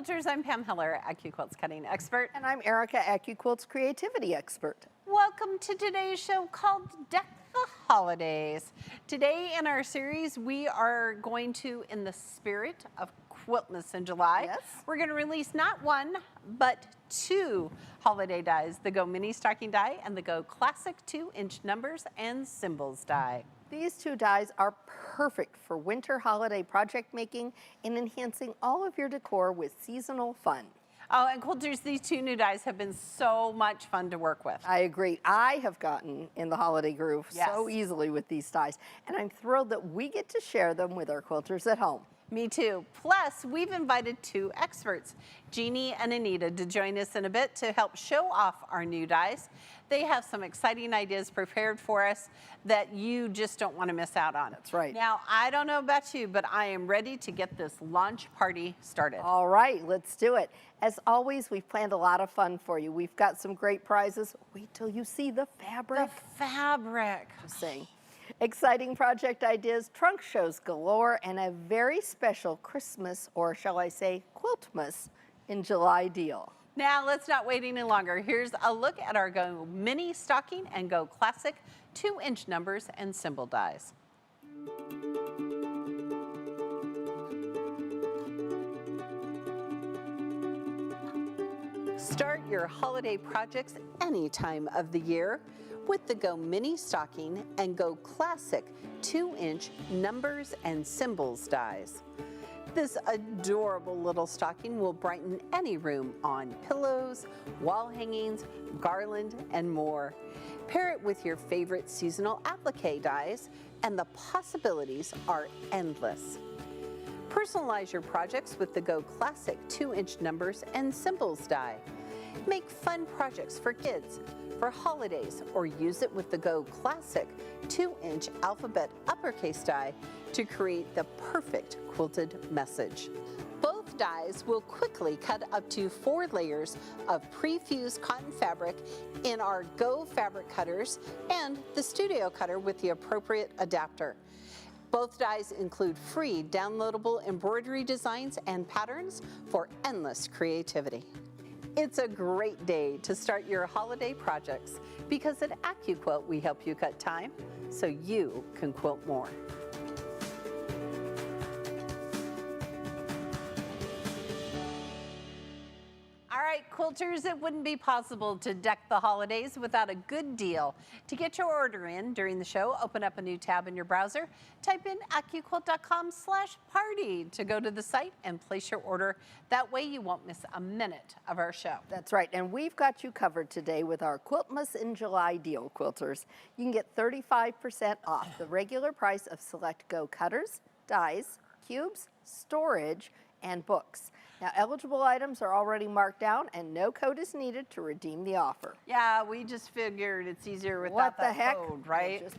Quilters, I'm Pam Heller, AccuQuilts Cutting Expert. And I'm Erica, AccuQuilts Creativity Expert. Welcome to today's show called Deck the Holidays. Today in our series, we are going to, in the spirit of Quiltmas in July, we're going to release not one, but two holiday dies, the Go Mini Stocking Die and the Go Classic 2-inch Numbers and Symbols Die. These two dies are perfect for winter holiday project making and enhancing all of your decor with seasonal fun. Oh, and Quilters, these two new dies have been so much fun to work with. I agree. I have gotten in the holiday groove so easily with these dies, and I'm thrilled that we get to share them with our quilters at home. Me too. Plus, we've invited two experts, Jeannie and Anita, to join us in a bit to help show off our new dies. They have some exciting ideas prepared for us that you just don't want to miss out on. That's right. Now, I don't know about you, but I am ready to get this launch party started. All right, let's do it. As always, we've planned a lot of fun for you. We've got some great prizes. Wait till you see the fabric. The fabric. Just saying. Exciting project ideas, trunk shows galore, and a very special Christmas, or shall I say, Quiltmas in July deal. Now, let's not wait any longer. Here's a look at our Go Mini Stocking and Go Classic 2-inch Numbers and Symbol dies. Start your holiday projects any time of the year with the Go Mini Stocking and Go Classic 2-inch Numbers and Symbols dies. This adorable little stocking will brighten any room on pillows, wall hangings, garland, and more. Pair it with your favorite seasonal applique dies, and the possibilities are endless. Personalize your projects with the Go Classic 2-inch Numbers and Symbols die. Make fun projects for kids, for holidays, or use it with the Go Classic 2-inch alphabet uppercase die to create the perfect quilted message. Both dies will quickly cut up to 4 layers of pre-fused cotton fabric in our Go fabric cutters and the Studio Cutter with the appropriate adapter. Both dies include free downloadable embroidery designs and patterns for endless creativity. It's a great day to start your holiday projects because at AccuQuilt we help you cut time so you can quilt more. All right, quilters, it wouldn't be possible to deck the holidays without a good deal. To get your order in during the show, open up a new tab in your browser, type in AccuQuilt.com/party to go to the site and place your order. That way you won't miss a minute of our show. That's right, and we've got you covered today with our Quiltmas in July deal, quilters. You can get 35% off the regular price of select Go cutters, dies, cubes, storage, and books. Now, eligible items are already marked down and no code is needed to redeem the offer. Yeah, we just figured it's easier without that code, right? Just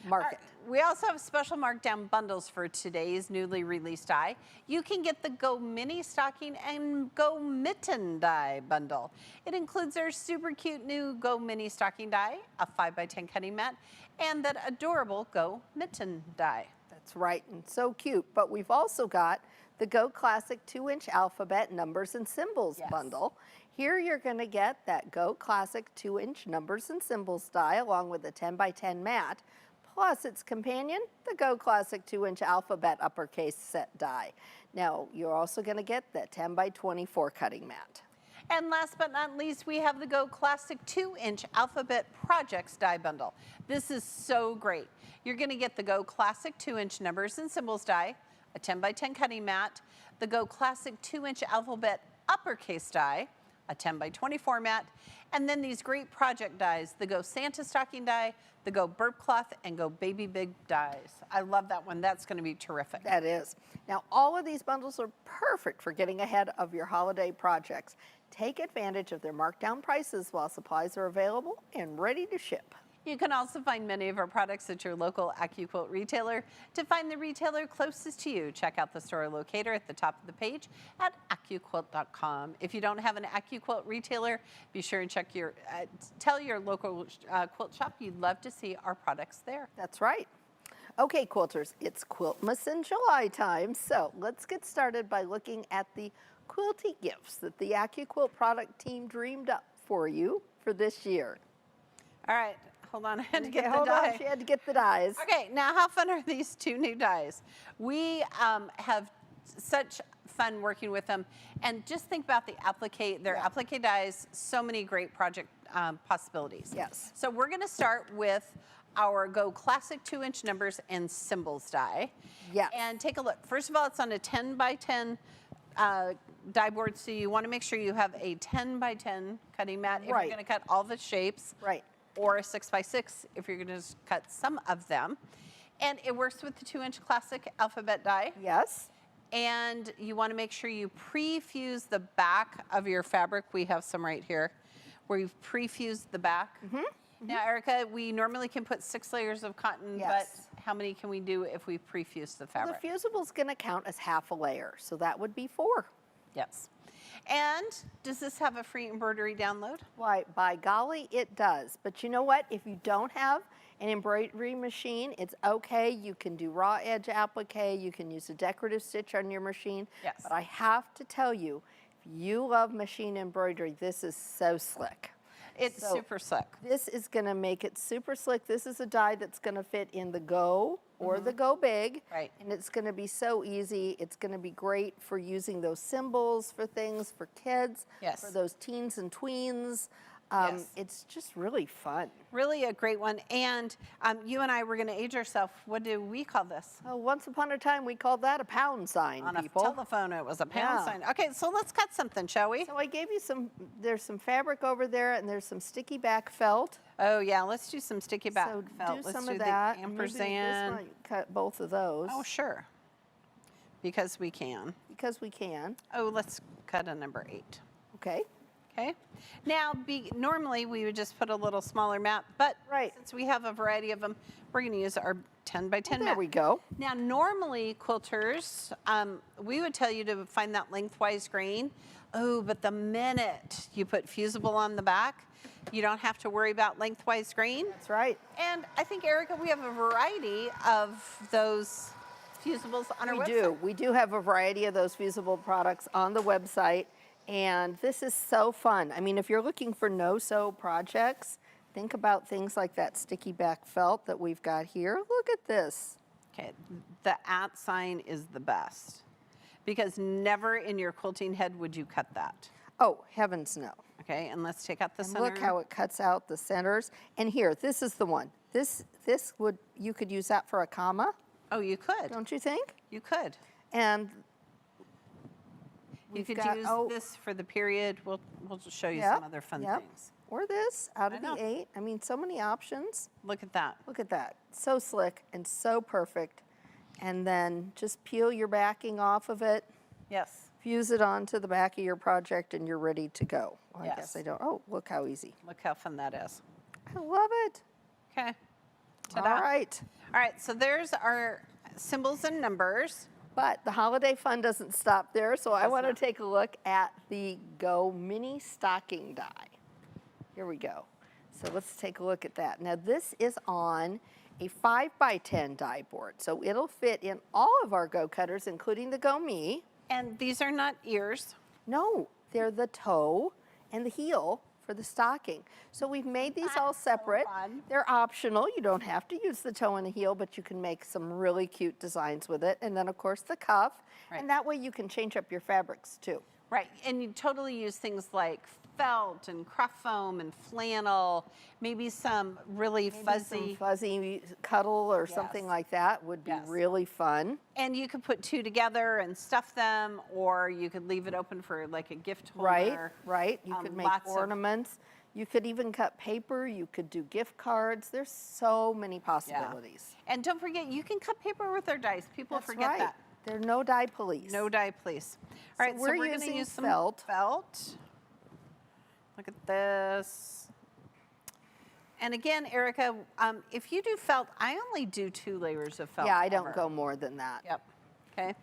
mark it. We also have special markdown bundles for today's newly released die. You can get the Go Mini Stocking and Go Mitten die bundle. It includes our super cute new Go Mini Stocking die, a 5x10 cutting mat, and that adorable Go Mitten die. That's right, and so cute. But we've also got the Go Classic 2-inch alphabet numbers and symbols bundle. Here you're going to get that Go Classic 2-inch numbers and symbols die along with a 10x10 mat, plus its companion, the Go Classic 2-inch alphabet uppercase set die. Now, you're also going to get the 10x24 cutting mat. And last but not least, we have the Go Classic 2-inch Alphabet Projects die bundle. This is so great. You're going to get the Go Classic 2-inch Numbers and Symbols die, a 10x10 cutting mat, the Go Classic 2-inch Alphabet Uppercase die, a 10x24 mat, and then these great project dies, the Go Santa Stocking die, the Go Burp Cloth, and Go Baby Big dies. I love that one. That's going to be terrific. That is. Now, all of these bundles are perfect for getting ahead of your holiday projects. Take advantage of their markdown prices while supplies are available and ready to ship. You can also find many of our products at your local AccuQuilt retailer. To find the retailer closest to you, check out the store locator at the top of the page at AccuQuilt.com. If you don't have an AccuQuilt retailer, be sure and check your, tell your local quilt shop you'd love to see our products there. That's right. Okay, quilters, it's Quiltmas in July time, so let's get started by looking at the quilty gifts that the AccuQuilt product team dreamed up for you for this year. All right, hold on, I had to get the Hold die. on, she had to get the dies. Okay, now how fun are these 2 new dies? We have such fun working with them, and just think about the applique, their applique dies, so many great project possibilities. Yes. So we're gonna start with our Go Classic 2-inch numbers and symbols die. Yes. And take a look. First of all, it's on a 10 by 10 die board, so you wanna make sure you have a 10 by 10 cutting mat if Right. you're gonna cut all the shapes. Right. Or a 6 by 6 if you're gonna just cut some of them. And it works with the 2-inch classic alphabet die. Yes. And you wanna make sure you pre-fuse the back of your fabric. We have some right here where you've pre-fused the back. Now, Erica, we normally can put 6 layers of cotton, Yes. but how many can we do if we pre-fuse the The fabric? fusible is going to count as half a layer, so that would be 4. Yes. And does this have a free embroidery download? Why, by golly, it does. But you know what? If you don't have an embroidery machine, it's okay. You can do raw edge applique. You can use a decorative stitch on your machine. Yes. But I have to tell you, if you love machine embroidery, this is so slick. It's So- super slick. This is going to make it super slick. This is a die that's going to fit in the Go or the Go Big. Right. And it's going to be so easy. It's going to be great for using those symbols for things for kids, Yes. for those teens and tweens. Yes. It's just really fun. Really a great one. And you and I were gonna age ourselves. What do we call this? Oh, once upon a time, we called that a pound sign, On people. a telephone, it was a pound Yeah. sign. Okay, so let's cut something, shall we? So I gave you there's some fabric over there, and there's some sticky back felt. Oh yeah, let's do some sticky back So felt. do Let's some do of the that. Maybe ampersand. this might cut both of those. Oh sure, because we can. Because we can. Oh, let's cut a number 8. Okay. Okay. Now, normally we would just put a little smaller mat, but Right. since we have a variety of them, we're going to use our 10 by 10 There mat. we go. Now, normally quilters, we would tell you to find that lengthwise grain. Oh, but the minute you put fusible on the back, you don't have to worry about lengthwise grain. That's right. And I think, Erica, we have a variety of those fusibles on our We website. do. We do have a variety of those fusible products on the website. And this is so fun. I mean, if you're looking for no-sew projects, think about things like that sticky back felt that we've got here. Look at this. Okay, the @ sign is the best because never in your quilting head would you cut that. Oh, heavens no. Okay, and let's take out the And center. look how it cuts out the centers. And here, this is the one. You could use that for a comma, Oh, you could. don't you think? You could. And You we've could got- use oh, this for the period. We'll just show you yep, some other fun yep. things. Or this out I of know. the 8. I mean, so many options. Look at that. Look at that. So slick and so perfect. And then just peel your backing off of it, Yes. fuse it onto the back of your project, and you're ready to go. Well, I Yes. guess I don't. Oh, look how easy. Look how fun that is. I love it. Okay. All Ta-da. right. All right, so there's our symbols and numbers. But the holiday fun doesn't stop there, so I Does want to not. take a look at the Go Mini Stocking Die. Here we go. So let's take a look at that. Now this is on a 5 by 10 die board, so it'll fit in all of our Go cutters, including the Go Me. And these are not ears. No, they're the toe and the heel for the stocking. So we've made these all That's so separate. fun. They're optional. You don't have to use the toe and the heel, but you can make some really cute designs with it. And then, of course, the cuff. Right. And that way you can change up your fabrics, too. Right, and you totally use things like felt and craft foam and flannel, maybe some really Maybe fuzzy. some fuzzy cuddle or something Yes. like that would be Yes. really fun. And you could put 2 together and stuff them, or you could leave it open for like a gift holder. Right, right. You could make lots of- ornaments. You could even cut paper. You could do gift cards. There's so many possibilities. And don't forget, you can cut paper with our dies. People That's forget right. that. They're no die police. No die, please. All right, so we're we're going to using use some felt. felt. Look at this. And again, Erica, if you do felt, I only do 2 layers of felt. Yeah, I don't ever. go more than that. Yep. Okay.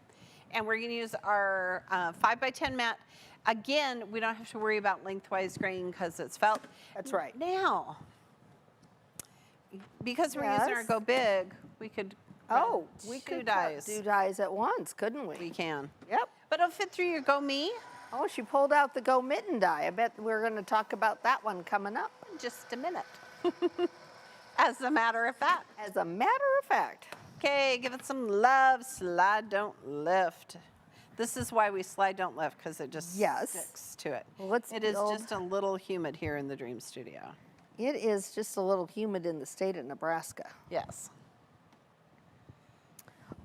And we're going to use our 5 by 10 mat. Again, we don't have to worry about lengthwise grain because it's felt. That's right. Now, because we're using our Yes. Go Big, we could Oh, run we 2 could dies. cut 2 dies at once, couldn't we? We can. Yep. But it'll fit through your Go Me. Oh, she pulled out the Go Mitten die. I bet we're going to talk about that one coming up. In just a minute. As a matter of fact. As a matter of fact. Okay, give it some love. Slide, don't lift. This is why we slide, don't lift, because it just sticks to it. Well, it is just a little humid here in the Dream Studio. It is just a little humid in the state of Nebraska. Yes.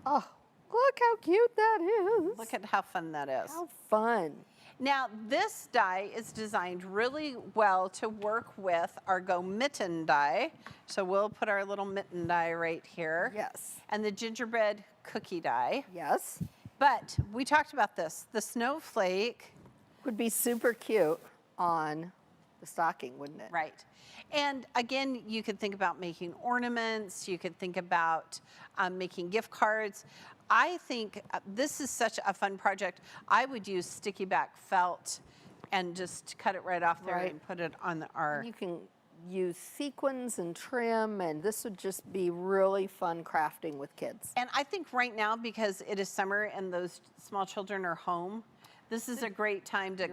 Oh, look how cute that is. Look at how fun that is. How fun. Now, this die is designed really well to work with our Go Mitten die. So we'll put our little mitten die right here. Yes. And the gingerbread cookie die. Yes. But we talked about this. The snowflake would be super cute on the stocking, wouldn't it? Right. And again, you could think about making ornaments. You could think about making gift cards. I think this is such a fun project. I would use sticky back felt and just cut it right off there and put it on our... You can use sequins and trim, and this would just be really fun crafting with kids. And I think right now, because it is summer and those small children are home, this is a great time to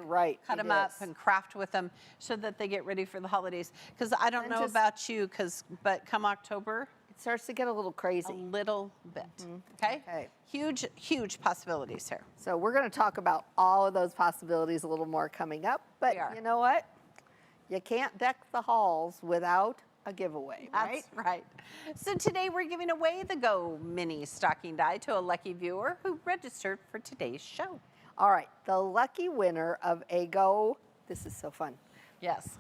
cut them up and craft with them so that they get ready for the holidays. Because I don't know about you, but come October, it starts to get a little crazy. A little bit, okay? Huge, huge possibilities here. So we're going to talk about all of those possibilities a little more coming up. But you know what? You can't deck the halls without a giveaway, right? That's right. So today we're giving away the Go Mini Stocking Die to a lucky viewer who registered for today's show. All right, the lucky winner of a Go, this is so fun. Yes.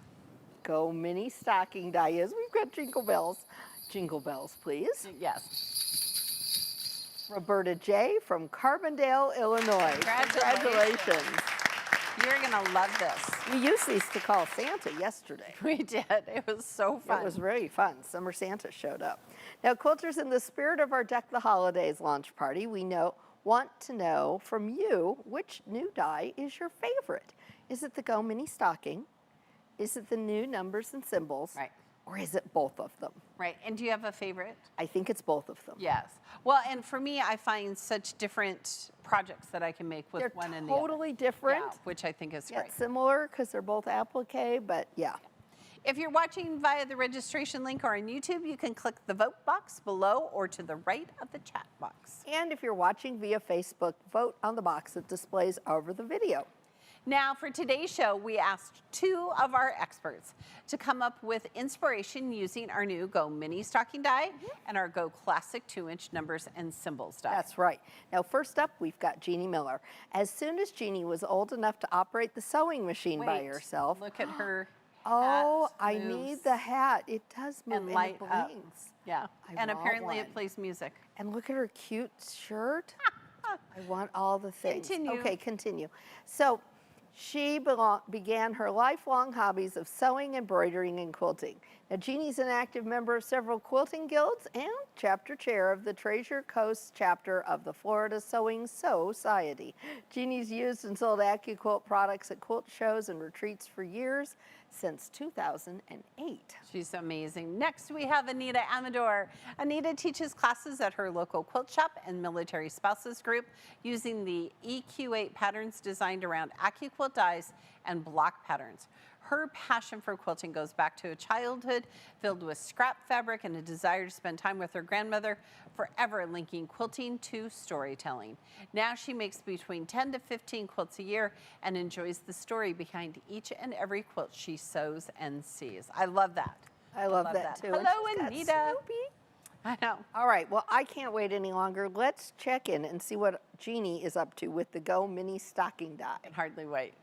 Go Mini Stocking Die is, we've got jingle bells. Jingle bells, please. Yes. Roberta J. from Carbondale, Illinois. Congratulations. You're going to love this. We used these to call Santa yesterday. We did. It was so fun. It was really fun. Summer Santa showed up. Now, quilters, in the spirit of our Deck the Holidays launch party, we want to know from you which new die is your favorite. Is it the Go Mini Stocking? Is it the new numbers and symbols? Right. Or is it both of them? Right. And do you have a favorite? I think it's both of them. Yes. Well, and for me, I find such different projects that I can make with one and the other. They're totally different. Yeah, which I think is great. Similar because they're both applique, but yeah. If you're watching via the registration link or on YouTube, you can click the vote box below or to the right of the chat box. And if you're watching via Facebook, vote on the box that displays over the video. Now, for today's show, we asked 2 of our experts to come up with inspiration using our new Go Mini Stocking die and our Go Classic 2-inch numbers and symbols die. That's right. Now, first up, we've got Jeannie Miller. As soon as Jeannie was old enough to operate the sewing machine by herself. Look at her. Oh, I need the hat. It does move and light it blinks. up. Yeah, and apparently it plays music. And look at her cute shirt. I want all the things. Continue. Okay, continue. So she began her lifelong hobbies of sewing, embroidering, and quilting. Now, Jeannie's an active member of several quilting guilds and chapter chair of the Treasure Coast chapter of the Florida Sewing Society. Jeannie's used and sold AccuQuilt products at quilt shows and retreats for years, since 2008. She's amazing. Next, we have Anita Amador. Anita teaches classes at her local quilt shop and military spouses group using the EQ8 patterns designed around AccuQuilt dies and block patterns. Her passion for quilting goes back to a childhood filled with scrap fabric and a desire to spend time with her grandmother, forever linking quilting to storytelling. Now she makes between 10 to 15 quilts a year and enjoys the story behind each and every quilt she sews and sees. I love that. I love that too. Hello, Anita. I know. All right, well, I can't wait any longer. Let's check in and see what Jeannie is up to with the Go Mini Stocking die. I can hardly wait.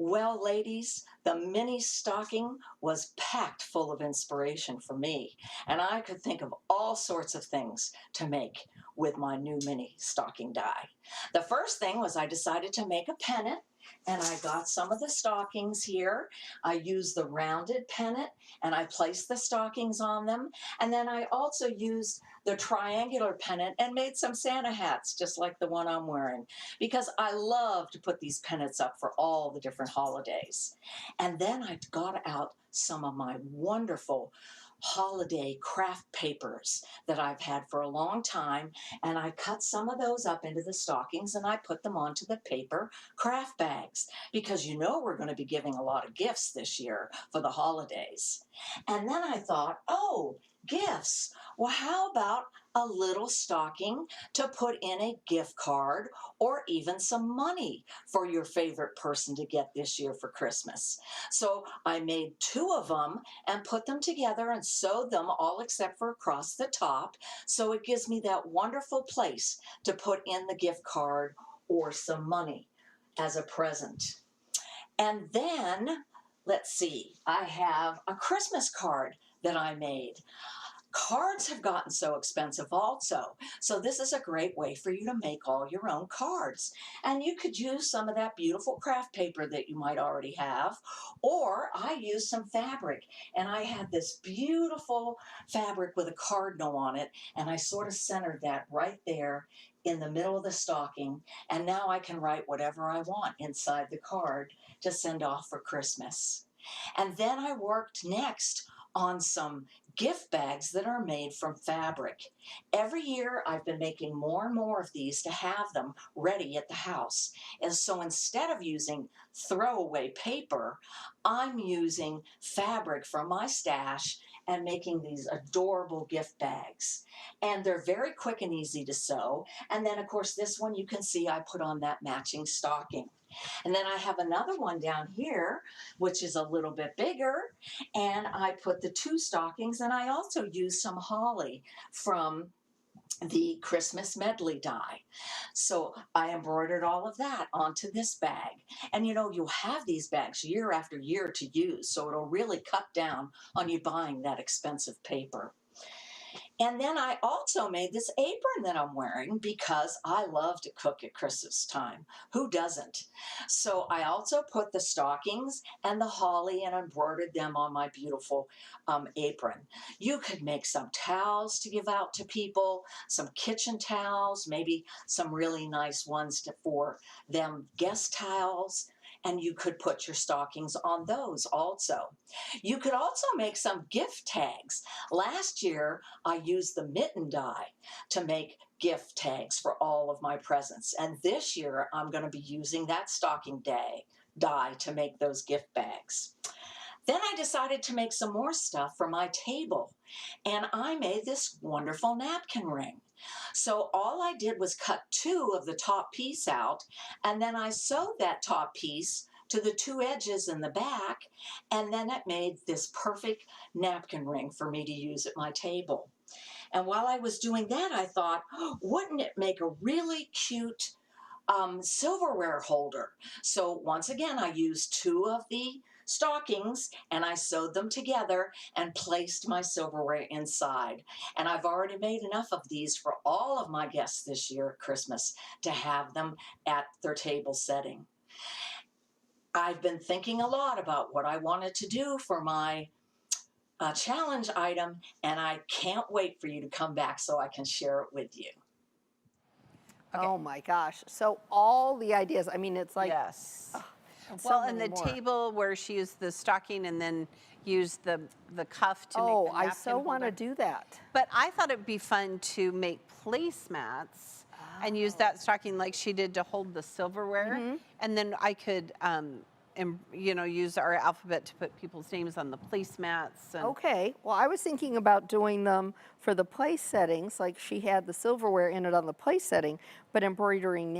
Well, ladies, the mini stocking was packed full of inspiration for me, and I could think of all sorts of things to make with my new mini stocking die. The first thing was I decided to make a pennant, and I got some of the stockings here. I used the rounded pennant, and I placed the stockings on them, and then I also used the triangular pennant and made some Santa hats, just like the one I'm wearing, because I love to put these pennants up for all the different holidays. And then I got out some of my wonderful holiday craft papers that I've had for a long time, and I cut some of those up into the stockings and I put them onto the paper craft bags because you know we're going to be giving a lot of gifts this year for the holidays. And then I thought, oh, gifts. Well, how about a little stocking to put in a gift card or even some money for your favorite person to get this year for Christmas? So I made 2 of them and put them together and sewed them all except for across the top. So it gives me that wonderful place to put in the gift card or some money as a present. And then, let's see, I have a Christmas card that I made. Cards have gotten so expensive also. So this is a great way for you to make all your own cards. And you could use some of that beautiful craft paper that you might already have, or I used some fabric and I had this beautiful fabric with a cardinal on it, and I sort of centered that right there in the middle of the stocking, and now I can write whatever I want inside the card to send off for Christmas. And then I worked next on some gift bags that are made from fabric. Every year I've been making more and more of these to have them ready at the house. And so instead of using throwaway paper, I'm using fabric from my stash and making these adorable gift bags. And they're very quick and easy to sew. And then of course this one you can see I put on that matching stocking. And then I have another one down here, which is a little bit bigger, and I put the 2 stockings, and I also used some holly from the Christmas medley die. So I embroidered all of that onto this bag. And you know, you'll have these bags year after year to use, so it'll really cut down on you buying that expensive paper. And then I also made this apron that I'm wearing because I love to cook at Christmas time. Who doesn't? So I also put the stockings and the holly and embroidered them on my beautiful apron. You could make some towels to give out to people, some kitchen towels, maybe some really nice ones for them guest towels. And you could put your stockings on those also. You could also make some gift tags. Last year, I used the mitten die to make gift tags for all of my presents. And this year, I'm going to be using that stocking die to make those gift bags. Then I decided to make some more stuff for my table, and I made this wonderful napkin ring. So all I did was cut 2 of the top piece out, and then I sewed that top piece to the 2 edges in the back, and then it made this perfect napkin ring for me to use at my table. And while I was doing that, I thought, wouldn't it make a really cute silverware holder? So once again, I used 2 of the stockings and I sewed them together and placed my silverware inside. And I've already made enough of these for all of my guests this year at Christmas to have them at their table setting. I've been thinking a lot about what I wanted to do for my challenge item, and I can't wait for you to come back so I can share it with you. Okay. Oh my gosh. So all the ideas, I mean, it's like, yes. And well, so and the more. table where she used the stocking and then used the cuff to make the napkin I so want to holder. do that. But I thought it'd be fun to make placemats and use that stocking like she did to hold the silverware. And then I could, use our alphabet to put people's names on the placemats. And Okay. Well, I was thinking about doing them for the place settings, like she had the silverware in it on the place setting, but embroidering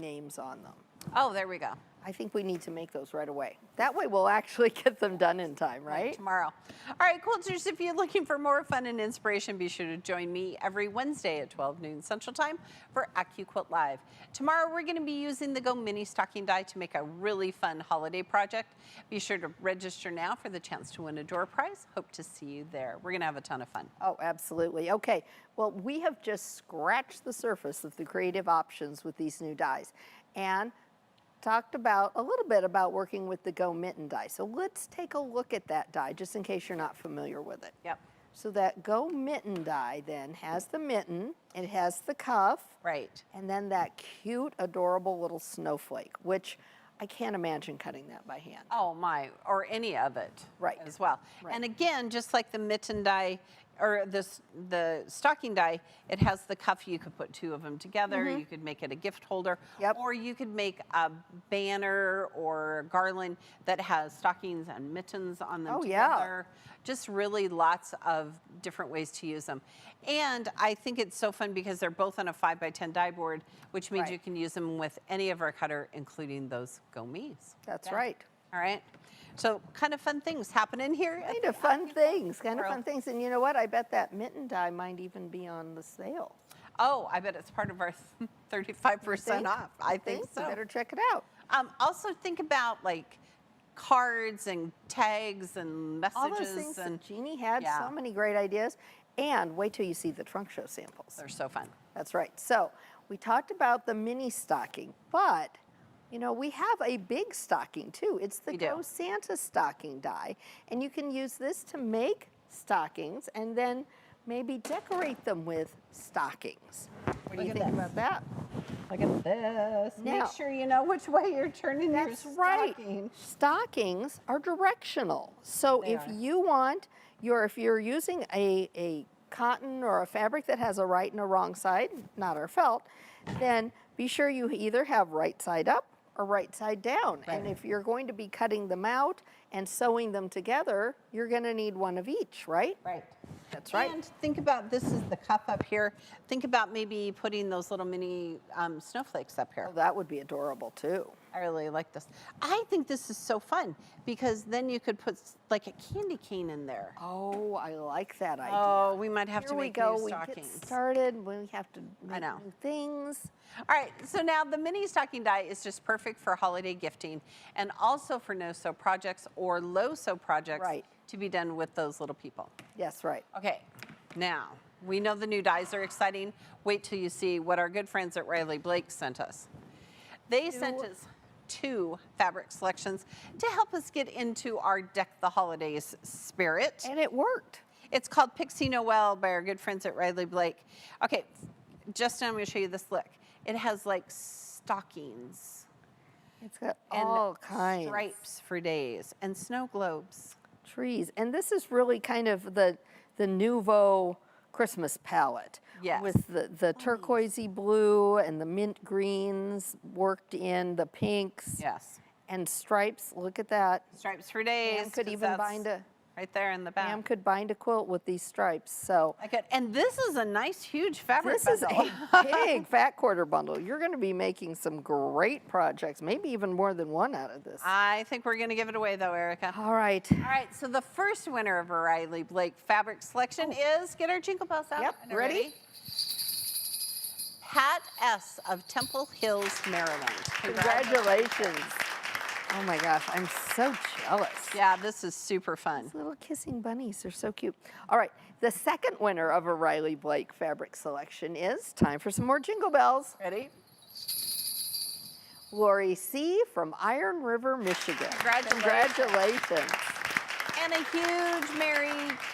names on them. Oh, there we go. I think we need to make those right away. That way we'll actually get them done in time, right? Tomorrow. All right, Quilters, if you're looking for more fun and inspiration, be sure to join me every Wednesday at 12 noon Central Time for AccuQuilt Live. Tomorrow, we're going to be using the Go Mini Stocking Die to make a really fun holiday project. Be sure to register now for the chance to win a door prize. Hope to see you there. We're going to have a ton of fun. Oh, absolutely. Okay, well, we have just scratched the surface of the creative options with these new dies. And talked about a little bit about working with the Go Mitten die. So let's take a look at that die, just in case you're not familiar with it. Yep. So that Go Mitten die then has the mitten, it has the cuff, right, and then that cute, adorable little snowflake, which I can't imagine cutting that by hand. Oh my, or any of it Right. as well. Right. And again, just like the mitten die or the stocking die, it has the cuff. You could put two of them together. You could make it a gift holder. Yep. Or you could make a banner or a garland that has stockings and mittens on them together. Just really lots of different ways to use them. And I think it's so fun because they're both on a 5x10 die board, which means Right. you can use them with any of our cutter, including those Go Me's. That's right. All right. So kind of fun things happening here. Kind of fun things, kind of fun things. And you know what? I bet that mitten die might even be on the sale. Oh, I bet it's part of our 35% off. I think so. You better check it out. Also think about like cards and tags and messages. All those things and that Jeannie had, yeah. so many great ideas. And wait till you see the trunk show samples. They're so fun. That's right. So we talked about the mini stocking, but you know, we have a big stocking too. It's the We do. Go Santa stocking die. And you can use this to make stockings and then maybe decorate them with stockings. What do you think about that? Look at this. Now- Make sure you know which way you're turning That's your right. stocking. Stockings are directional. So They if are. you want if you're using a cotton or a fabric that has a right and a wrong side, not our felt, then be sure you either have right side up or right side down. Right. And if you're going to be cutting them out and sewing them together, you're going to need one of each, right? Right. That's right. And think about, this is the cuff up here. Think about maybe putting those little mini snowflakes up here. Oh, that would be adorable too. I really like this. I think this is so fun because then you could put like a candy cane in there. Oh, I like that idea. Oh, we might have Here to we make go. new We stockings. get started. We have to make know. new things. All right, so now the mini stocking die is just perfect for holiday gifting and also for no-sew projects or low-sew projects Right. to be done with those little people. Yes, right. Okay, now we know the new dies are exciting. Wait till you see what our good friends at Riley Blake sent us. They sent us 2 fabric selections to help us get into our Deck the Holidays spirit. And it worked. It's called Pixie Noel by our good friends at Riley Blake. Okay, Justin, I'm going to show you this look. It has like stockings It's got and all kinds. stripes for days and snow globes. Trees. And this is really kind of the nouveau Christmas palette. Yes. With the turquoisey blue and the mint greens worked in, the pinks Yes. and stripes. Look at that. Stripes for days. Pam could 'cause even that's bind a right there in the back. Pam could bind a quilt with these stripes. So I could, and this is a nice, huge fabric this is bundle. a big fat quarter bundle. You're going to be making some great projects, maybe even more than one out of this. I think we're going to give it away, though, Erica. All right. All right, so the first winner of a Riley Blake fabric selection is, get our jingle bells out. Yep, And ready? Pat S. of Temple Hills, Maryland. Congratulations. Oh my gosh, I'm so jealous. Yeah, this is super fun. These little kissing bunnies, they're so cute. All right, the second winner of a Riley Blake fabric selection is, time for some more jingle bells. Ready? Lori C. from Iron River, Michigan. Congratulations. And a huge Merry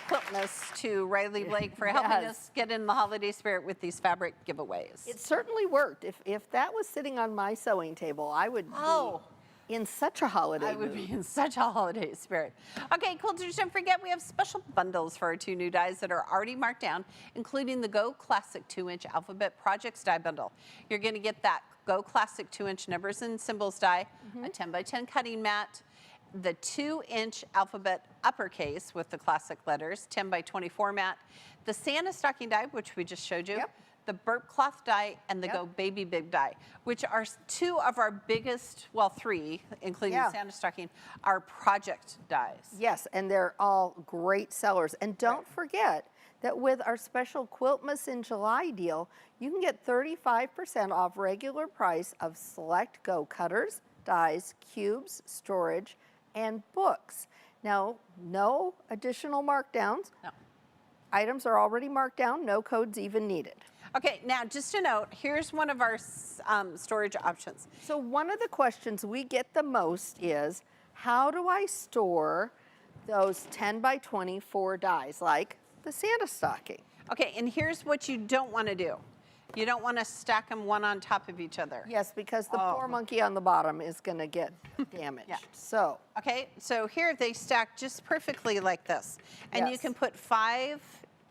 Quiltmas to Riley Blake for helping Yes. us get in the holiday spirit with these fabric giveaways. It certainly worked. If that was sitting on my sewing table, I would be in such a holiday I would mood. be in such a holiday spirit. Okay, quilters, don't forget we have special bundles for our 2 new dies that are already marked down, including the Go Classic 2-inch Alphabet Projects die bundle. You're going to get that Go Classic 2-inch numbers and symbols die, a 10x10 cutting mat, the 2-inch alphabet uppercase with the classic letters, 10x24 mat, the Santa stocking die, which we just showed you, Yep. the burp cloth die, and the Yep. Go Baby Big die, which are 2 of our biggest, well, 3, including Yeah. Santa stocking, are project dies. Yes, and they're all great sellers. And don't forget that with our special Quiltmas in July deal, you can get 35% off regular price of select Go cutters, dies, cubes, storage, and books. Now, no additional markdowns. No. Items are already marked down, no codes even needed. Okay, now just a note, here's one of our storage options. So one of the questions we get the most is, how do I store those 10x24 dies, like the Santa stocking? Okay, and here's what you don't want to do. You don't want to stack them one on top of each other. Yes, because the poor monkey on the bottom is going to get damaged. Yeah. So, Okay, so here they stack just perfectly like this. And you Yes. can put 5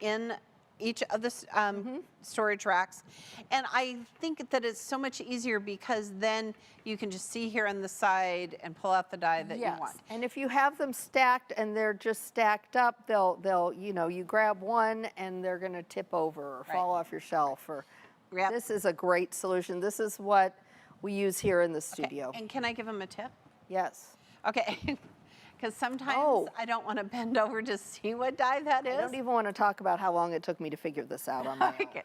in each of the storage racks. And I think that it's so much easier because then you can just see here on the side and pull out the die that you want. And if you have them stacked and they're just stacked up, they'll you grab one and they're going to tip over or fall off your shelf. Or Yep. This is a great solution. This is what we use here in the Okay, studio. and can I give them a tip? Yes. Okay, because sometimes I don't want to bend over to see what die that is. I don't even want to talk about how long it took me to figure this out on my own. Okay.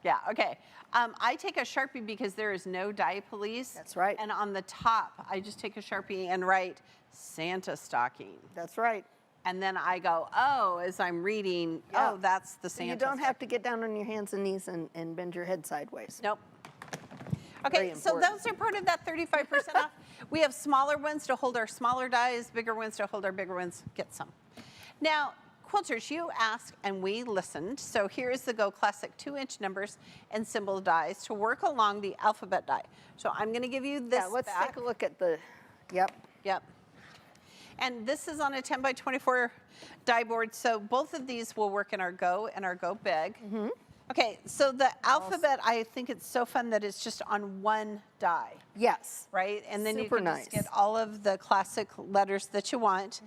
Yeah, okay. I take a Sharpie because there is no die police. That's right. And on the top, I just take a Sharpie and write Santa stocking. That's right. And then I go, oh, as I'm reading, oh, that's the So Santa you don't have to get down on your hands and knees and bend your head sideways. Nope. Okay, Very so important. those are part of that 35% off. We have smaller ones to hold our smaller dies, bigger ones to hold our bigger ones. Get some. Now, quilters, you asked and we listened. So here's the Go Classic 2-inch numbers and symbol dies to work along the alphabet die. So I'm going to give you this Let's back. take a look at the, Yep. And this is on a 10 by 24 die board. So both of these will work in our Go and our Go Big. Okay, so the alphabet, I think it's so fun that it's just on one die, Yes. right? And then you Super can nice. just get all of the classic letters that you want.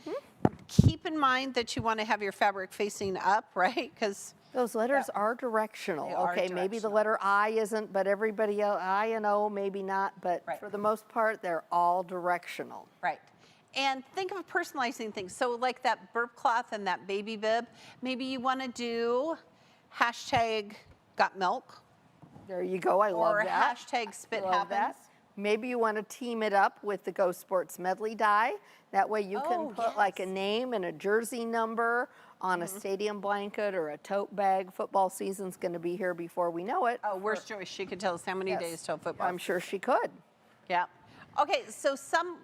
Keep in mind that you want to have your fabric facing up, right? Because Those letters are directional. They are Okay, maybe the directional. letter I isn't, but everybody else, I and O, maybe not, but Right. for the most part, they're all directional. right. And think of personalizing things. So like that burp cloth and that baby bib, maybe you want to do hashtag got milk There you go. I love or that. hashtag spit Love that. happens. Maybe you want to team it up with the Go Sports Medley die. That way you can Oh, put like a yes. name and a jersey number on a stadium blanket or a tote bag. Football season's going to be here before we know it. Oh, where's Joyce? She could tell us how many Yes. days till football. I'm sure she could. Yeah. Okay, so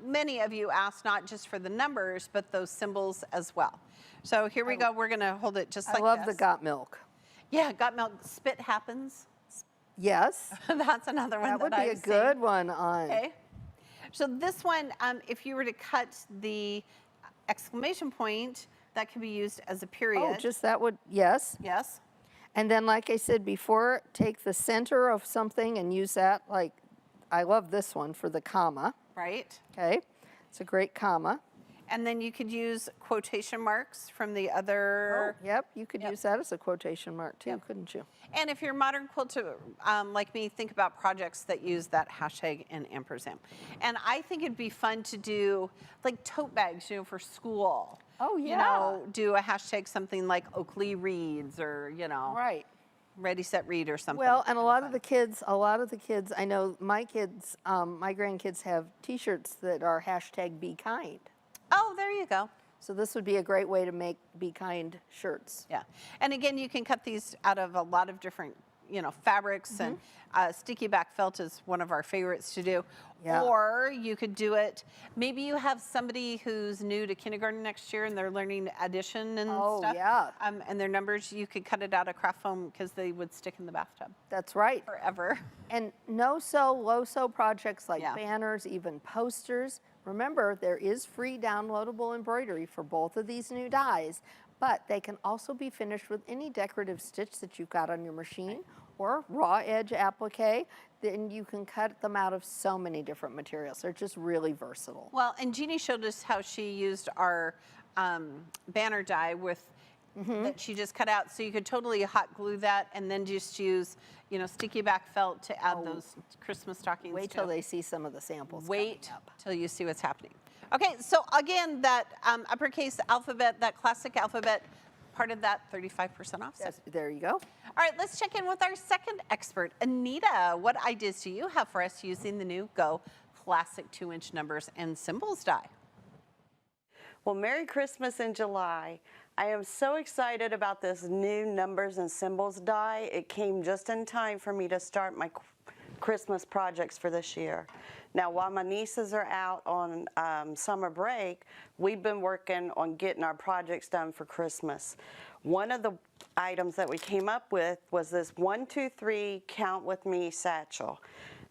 many of you asked not just for the numbers, but those symbols as well. So here we go. We're going to hold it just like I love this. the got milk. Yeah, got milk. Spit happens. Yes. That's another one That would be I've a seen. good one on. Okay. So this one, if you were to cut the exclamation point, that could be used as a period. Oh, just that would, yes. Yes. And then, like I said before, take the center of something and use that, like, I love this one for the comma, Right. okay? It's a great comma. And then you could use quotation marks from the other. Yep, you could use that as a quotation mark too, Yep. couldn't you? And if you're a modern quilter like me, think about projects that use that hashtag and ampersand. And I think it'd be fun to do like tote bags, for school. Oh, You know, do a hashtag something like Oakley Reads or, Right. Ready, Set, Read or something. Well, and a lot of the kids, I know my kids, my grandkids have T-shirts that are hashtag Be Kind. Oh, there you go. So this would be a great way to make Be Kind shirts. Yeah. And again, you can cut these out of a lot of different, fabrics, and sticky back felt is one of our favorites to do. Yeah. Or you could do it, maybe you have somebody who's new to kindergarten next year and they're learning addition and Oh, stuff. yeah. And their numbers, you could cut it out of craft foam because they would stick in the bathtub That's right. forever. And no-sew, low-sew projects like Yeah. banners, even posters. Remember, there is free downloadable embroidery for both of these new dies, but they can also be finished with any decorative stitch that you've got on your machine or raw edge applique. Then you can cut them out of so many different materials. They're just really versatile. Well, and Jeannie showed us how she used our banner die with that she just cut out. So you could totally hot glue that and then just use, sticky back felt to add those Christmas stockings. Wait to. till they see some of the samples. Wait coming up. till you see what's happening. Okay, so again, that uppercase alphabet, that classic alphabet, part of that 35% off. So. Yes, there you go. All right, let's check in with our second expert, Anita. What ideas do you have for us using the new Go Classic 2-inch numbers and symbols die? Well, Merry Christmas in July. I am so excited about this new numbers and symbols die. It came just in time for me to start my Christmas projects for this year. Now, while my nieces are out on summer break, we've been working on getting our projects done for Christmas. One of the items that we came up with was this 1, 2, 3 count with me satchel.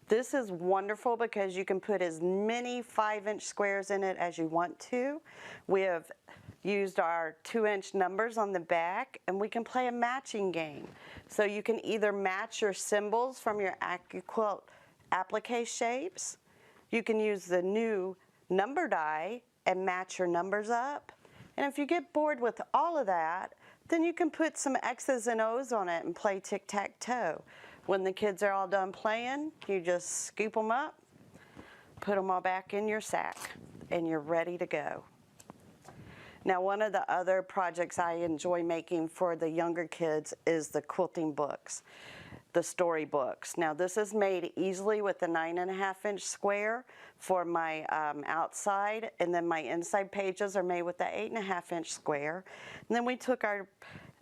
This is wonderful because you can put as many 5-inch squares in it as you want to. We have used our 2-inch numbers on the back, and we can play a matching game. So you can either match your symbols from your AccuQuilt applique shapes. You can use the new number die and match your numbers up. And if you get bored with all of that, then you can put some X's and O's on it and play tic-tac-toe. When the kids are all done playing, you just scoop them up, put them all back in your sack, and you're ready to go. Now, one of the other projects I enjoy making for the younger kids is the quilting books, the story books. Now, this is made easily with the 9.5-inch square for my outside, and then my inside pages are made with the 8.5-inch square. And then we took our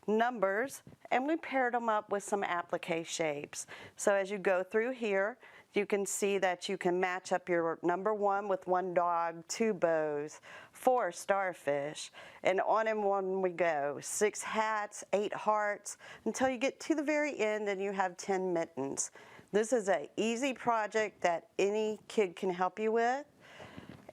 numbers and we paired them up with some applique shapes. So as you go through here, you can see that you can match up your number 1 with 1 dog, 2 bows, 4 starfish, and on we go. 6 hats, 8 hearts, until you get to the very end and you have 10 mittens. This is an easy project that any kid can help you with,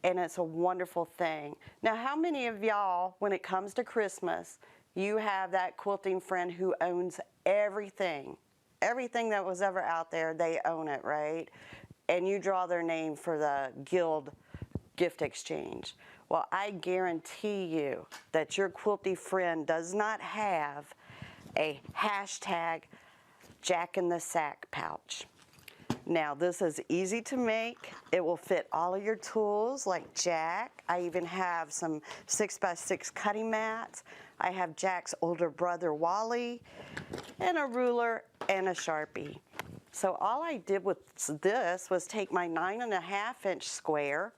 and it's a wonderful thing. Now, how many of y'all, when it comes to Christmas, you have that quilting friend who owns everything? Everything that was ever out there, they own it, right? And you draw their name for the guild gift exchange. Well, I guarantee you that your quilty friend does not have a hashtag Jack in the Sack pouch. Now, this is easy to make. It will fit all of your tools like Jack. I even have some 6x6 cutting mats. I have Jack's older brother, Wally, and a ruler and a Sharpie. So all I did with this was take my 9.5-inch square,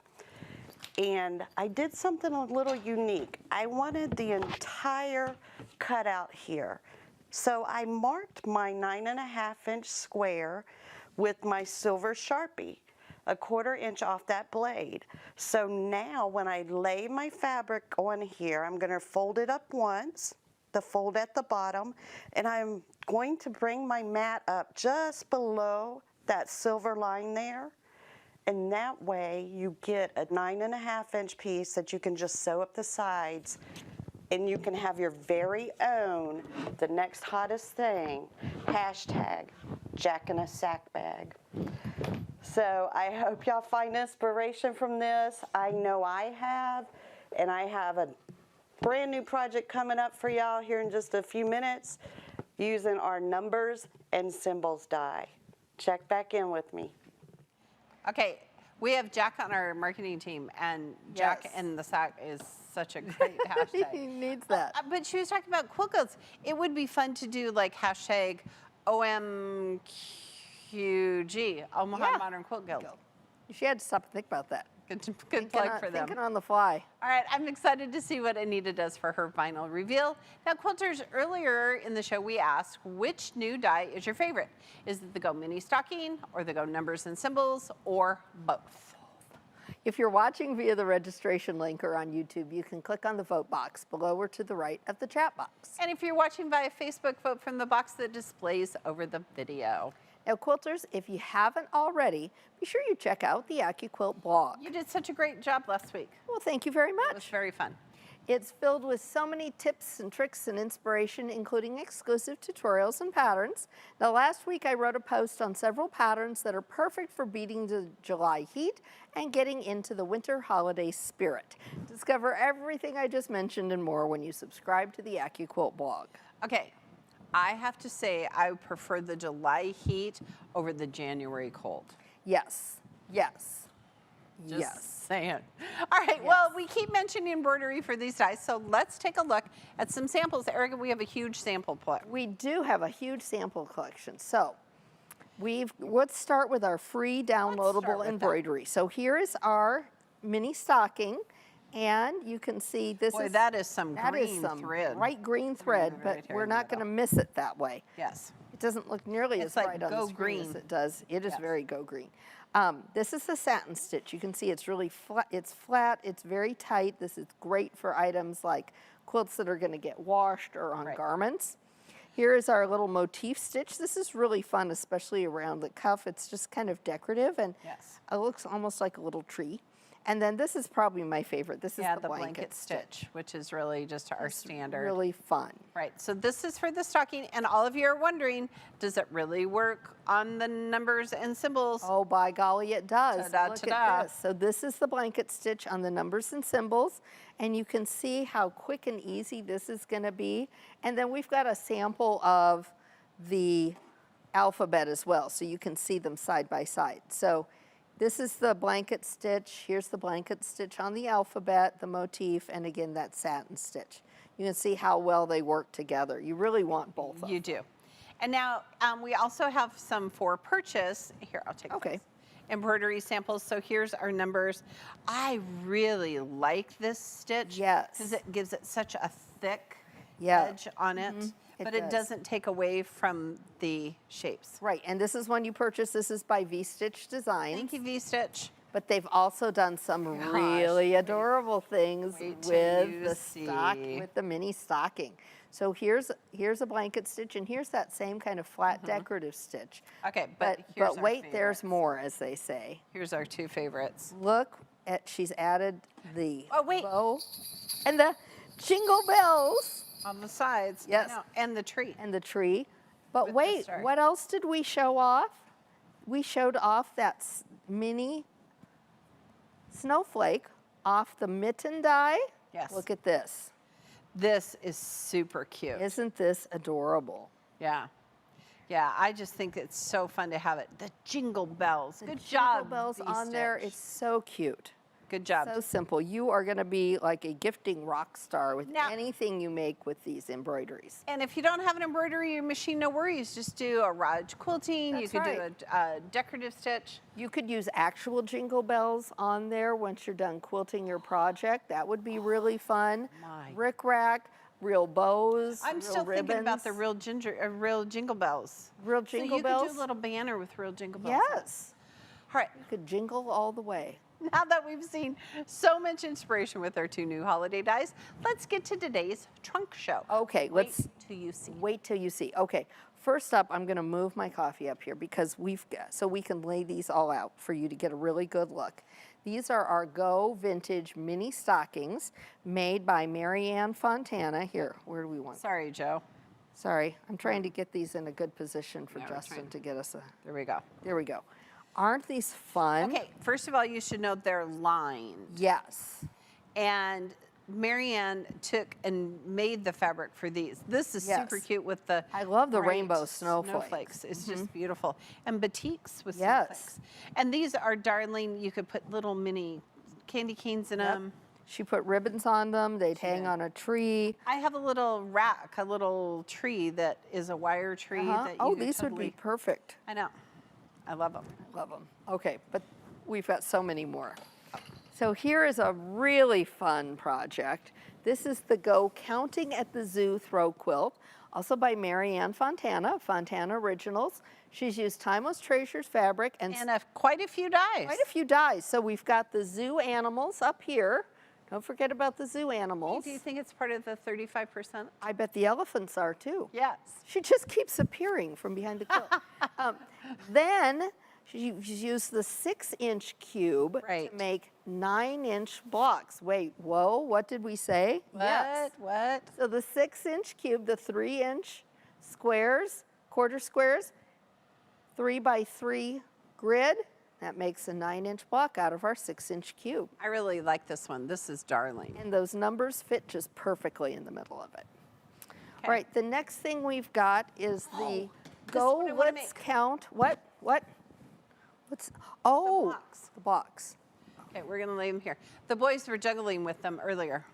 and I did something a little unique. I wanted the entire cutout here. So I marked my 9.5-inch square with my silver Sharpie, 1/4 inch off that blade. So now when I lay my fabric on here, I'm going to fold it up once, the fold at the bottom, and I'm going to bring my mat up just below that silver line there. And that way you get a 9.5-inch piece that you can just sew up the sides, and you can have your very own, the next hottest thing, hashtag Jack in a Sack bag. So I hope y'all find inspiration from this. I know I have, and I have a brand new project coming up for y'all here in just a few minutes using our numbers and symbols die. Check back in with me. Okay, we have Jack on our marketing team, and Jack Yes. in the Sack is such a great hashtag. He needs that. But she was talking about quilt quilts. It would be fun to do like hashtag OMQG, Omaha Yeah. Modern Quilt Guild. She had to stop and think about that. Good plug for them. Thinking on the fly. All right, I'm excited to see what Anita does for her final reveal. Now, quilters, earlier in the show we asked which new die is your favorite? Is it the Go Mini Stocking, or the Go Numbers and Symbols, or both? If you're watching via the registration link or on YouTube, you can click on the vote box below or to the right of the chat box. And if you're watching via Facebook, vote from the box that displays over the video. Now, quilters, if you haven't already, be sure you check out the AccuQuilt blog. You did such a great job last week. Well, thank you very It was much. very fun. It's filled with so many tips and tricks and inspiration, including exclusive tutorials and patterns. Now, last week I wrote a post on several patterns that are perfect for beating the July heat and getting into the winter holiday spirit. Discover everything I just mentioned and more when you subscribe to the AccuQuilt blog. Okay, I have to say I prefer the July heat over the January cold. Yes, yes, Just yes. saying. All right, well, we keep mentioning embroidery for these dies, so let's take a look at some samples. Erica, we have a huge sample plot. We do have a huge sample collection. So let's start with our free downloadable with embroidery. So here is our mini stocking, and you can see this Boy, is that is some that green is some thread. bright green thread, right but here we're in the not going to middle. miss it that way. Yes. It doesn't look nearly It's as like bright on go the screen as green. it does. It is Yes. very go green. This is the satin stitch. You can see it's really flat. It's flat. It's very tight. This is great for items like quilts that are going to get washed or on garments. Here is our little motif stitch. This is really fun, especially around the cuff. It's just kind of decorative, and it looks almost like a little tree. And then this is probably my favorite. This is the blanket stitch, which is really just our standard. Really fun. Right, so this is for the stocking, and all of you are wondering, does it really work on the numbers and symbols? Oh, by golly, it does. Ta-da, Look ta-da. at this. So this is the blanket stitch on the numbers and symbols, and you can see how quick and easy this is going to be. And then we've got a sample of the alphabet as well, so you can see them side by side. So this is the blanket stitch. Here's the blanket stitch on the alphabet, the motif, and again, that satin stitch. You can see how well they work together. You really want both of them. You do. And now we also have some for purchase. Here, I'll take these. Embroidery samples. So here's our numbers. I really like this stitch. Yes. Because it gives it such a thick Yeah. edge on it. But it does. doesn't take away from the shapes. Right, and this is one you purchase. This is by V-Stitch Designs. Thank you, V-Stitch. But they've also done some really adorable things Wait till with you the see. with the mini stocking. So here's a blanket stitch, and here's that same kind of flat decorative stitch. Okay, but here's but our wait, there's favorites. more, as they say. Here's our two favorites. Look at, she's added the wait. bow and the jingle bells On the sides. Yes. I know, and the tree. and the tree. But With the wait, star. what else did we show off? We showed off that mini snowflake off the mitten die. Yes. Look at this. This is super cute. Isn't this adorable? Yeah. Yeah, I just think it's so fun to have it. The jingle bells. Good Jingle job. bells on there. V-Stitch. It's so cute. Good job. So simple. You are going to be like a gifting rock star with Now- anything you make with these embroideries. And if you don't have an embroidery machine, no worries. Just do a Raj quilting. You That's could right. do a decorative stitch. You could use actual jingle bells on there once you're done quilting your project. That would be really fun. My. Rickrack, real bows, I'm real still ribbons. thinking about the real jingle bells. Real jingle so you bells? could do a little banner with real jingle bells. Yes. All right. You could jingle all the way. Now that we've seen so much inspiration with our two new holiday dies, let's get to today's trunk show. Okay, Wait let's till you see. wait till you see. Okay, first up, I'm going to move my coffee up here because so we can lay these all out for you to get a really good look. These are our Go Vintage mini stockings made by Marianne Fontana. Here, where do we want? Sorry, Joe. Sorry, I'm trying to get these in a good position for Yeah, we're Justin trying. to get us a. There we go. There we go. Aren't these fun? Okay, first of all, you should know they're lined. Yes. And Marianne took and made the fabric for these. This is super Yes. cute with the I love the bright rainbow snowflakes. It's just beautiful. And batiks with Yes. snowflakes. And these are darling. You could put little mini candy canes in them. She put ribbons on them. They'd hang on a tree. I have a little rack, a little tree that is a wire tree that you Oh, could these would totally, be perfect. I know. I love them. Love them. Okay, but we've got so many more. So here is a really fun project. This is the Go Counting at the Zoo throw quilt, also by Marianne Fontana, Fontana Originals. She's used Timeless Treasures fabric and Quite a few dies. quite a few dyes. So we've got the zoo animals up here. Don't forget about the zoo animals. Do you think it's part of the 35%? I bet the elephants are too. Yes. She just keeps appearing from behind the quilt. Then she's used the 6-inch cube Right. to make 9-inch blocks. Wait, whoa, what did we say? Yes. What? So the 6-inch cube, the 3-inch squares, quarter squares, 3 by 3 grid, that makes a 9-inch block out of our 6-inch cube. I really like this one. This is darling. And those numbers fit just perfectly in the middle of it. Okay. All right, the next thing we've got is the Go one I wanna Let's make. Count. What? What's, oh, blocks. the blocks. Okay, we're gonna lay them here. The boys were juggling with them earlier.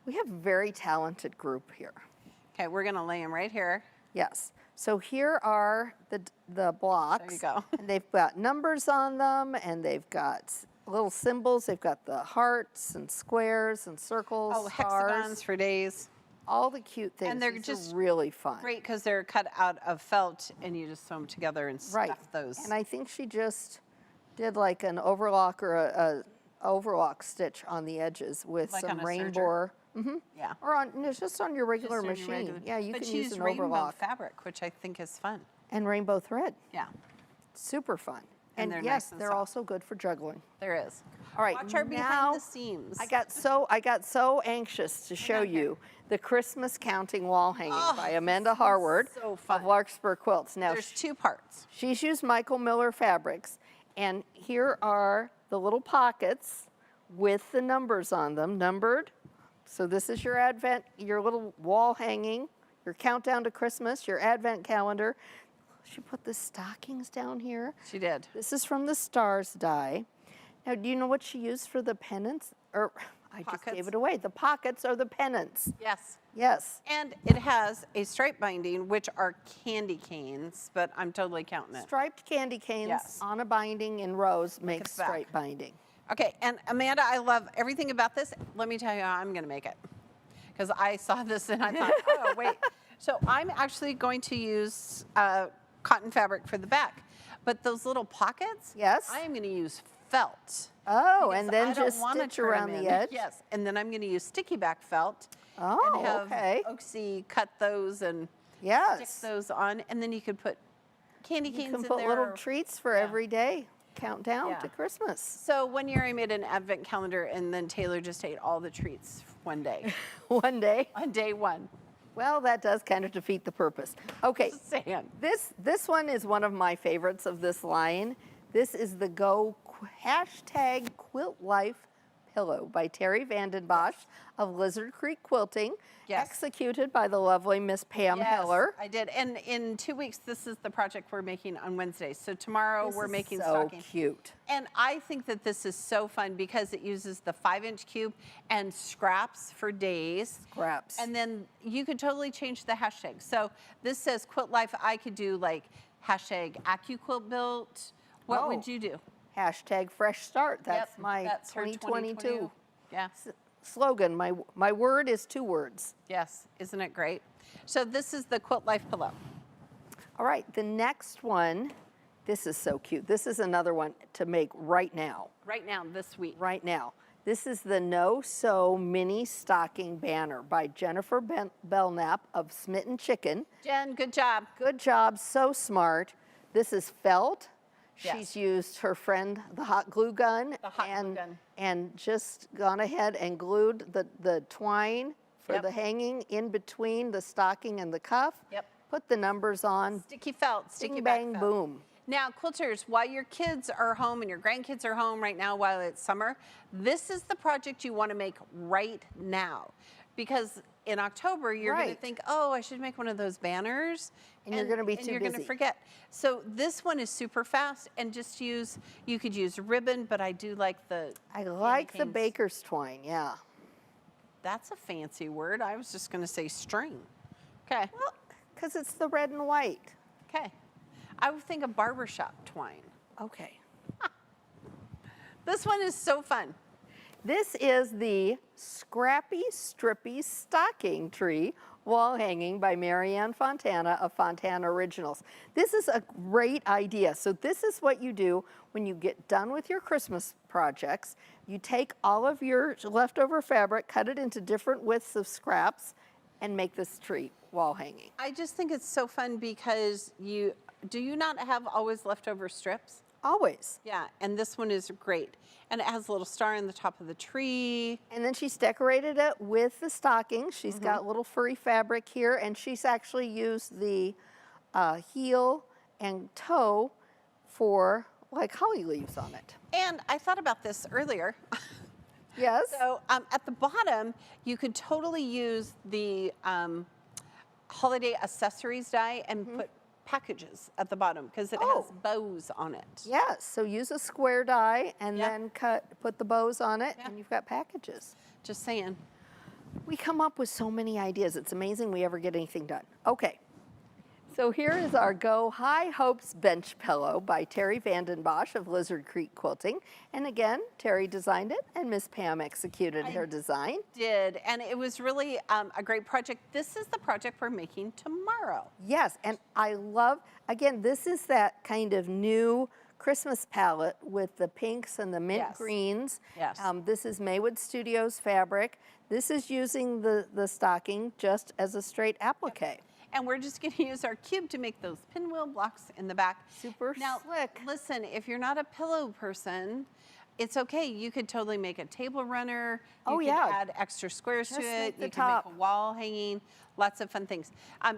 We have a very talented group here. Okay, we're gonna lay them right here. Yes. So here are the blocks. There you go. And they've got numbers on them, and they've got little symbols. They've got the hearts and squares and circles, Oh, stars, hexagons for days. all the cute things. And they're These just are really fun. Great, because they're cut out of felt, and you just sew them together and stuff Right. those. And I think she just did like an overlock or a overlock stitch on the edges with Like some on a rainbow. Yeah. Or on, no, just on your regular Just on your machine. regular- Yeah, you but can she use used an rainbow overlock. fabric, which I think is fun. And rainbow thread. Yeah, Super fun. And And, they're yes, nice and they're soft. also good for juggling. there is. All right, Watch our behind now the seams. I got so anxious to show down here. you the Christmas counting wall hanging Oh, by Amanda Harward so of fun. Larkspur Quilts. Now There's two parts. she's used Michael Miller fabrics, and here are the little pockets with the numbers on them, numbered. So this is your advent, your little wall hanging, your countdown to Christmas, your advent calendar. She put the stockings down here. She did. This is from the Stars die. Now, do you know what she used for the pennants? Or I just Pockets? gave it away. The pockets are the pennants. Yes. Yes. And it has a stripe binding, which are candy canes, but I'm totally counting it. Striped candy canes Yes. on a binding in rows makes the back. stripe binding. Okay, and Amanda, I love everything about this. Let me tell you how I'm going to make it. Because I saw this and I thought, oh, wait. So I'm actually going to use cotton fabric for the back. But those little pockets, Yes. I am going to use felt. Oh, because and then I don't just wanna stitch turn 'em around in. the edge? Yes, and then I'm going to use sticky back felt. Oh, and have okay. Oaksy cut those and stick Yes. those on. And then you could put candy canes You can in put there. little treats for yeah. every day. Countdown Yeah. to Christmas. So one year I made an advent calendar and then Taylor just ate all the treats one day, One day. on day one. Well, that does kind of defeat the purpose. Okay, Just saying. this one is one of my favorites of this line. This is the hashtag Quilt Life Pillow by Terry Vandenbosch of Lizard Creek Quilting, Yes. executed by the lovely Miss Pam Yes, Heller. I did. And in 2 weeks, this is the project we're making on Wednesday. So tomorrow This we're is making so stockings. cute. And I think that this is so fun because it uses the 5-inch cube and scraps for days. Scraps. And then you could totally change the hashtag. So this says Quilt Life. I could do like hashtag AccuQuilt Built. What Oh. would you do? Hashtag Fresh Start. That's Yep, my that's her 2022 Yeah. slogan. My word is 2 words. Yes. Isn't it great? So this is the Quilt Life pillow. All right, the next one, this is so cute. This is another one to make right now. Right now, this week. Right now. This is the No Sew Mini Stocking Banner by Jennifer Belknap of Smitten Chicken. Jen, good job. Good job, so smart. This is felt. Yes. She's used her friend, the hot glue gun. The hot glue gun. And just gone ahead and glued the twine for Yep. the hanging in between the stocking and the cuff. Yep. Put the numbers on. Sticky felt, sticky Bing, back bang, felt. boom. Now, quilters, while your kids are home and your grandkids are home right now while it's summer, this is the project you want to make right now. Because in October, you're going to Right. think, oh, I should make one of those banners. And you're gonna be and too you're gonna busy. forget. So this one is super fast and just you could use ribbon, but I do like the I candy like the canes. baker's twine, yeah. That's a fancy word. I was just going to say string. Okay. Well, because it's the red and white. Okay. I would think of barbershop twine. Okay. This one is so fun. This is the Scrappy Strippy Stocking Tree wall hanging by Marianne Fontana of Fontana Originals. This is a great idea. So this is what you do when you get done with your Christmas projects. You take all of your leftover fabric, cut it into different widths of scraps, and make this tree wall hanging. I just think it's so fun because do you not have always leftover strips? Always. Yeah, and this one is great. And it has a little star in the top of the tree. And then she's decorated it with the stockings. She's got little furry fabric here, and she's actually used the heel and toe for like holly leaves on it. And I thought about this earlier. Yes. So at the bottom, you could totally use the holiday accessories die and put packages at the bottom because it has bows on it. Yes. So use a square die and Yeah. then put the bows on it, Yeah. and you've got packages. Just saying. We come up with so many ideas. It's amazing we ever get anything done. Okay. So here is our Go High Hopes Bench Pillow by Terry Vandenbosch of Lizard Creek Quilting. And again, Terry designed it and Miss Pam executed her design. Did, and it was really a great project. This is the project we're making tomorrow. Yes, and I love, again, this is that kind of new Christmas palette with the pinks and the mint Yes. greens. Yes. This is Maywood Studios fabric. This is using the stocking just as a straight applique. And we're just going to use our cube to make those pinwheel blocks in the back. Super now, slick. Listen, if you're not a pillow person, it's okay. You could totally make a table runner. You could add extra squares to Just it. make the You can top. make a wall hanging. Lots of fun things.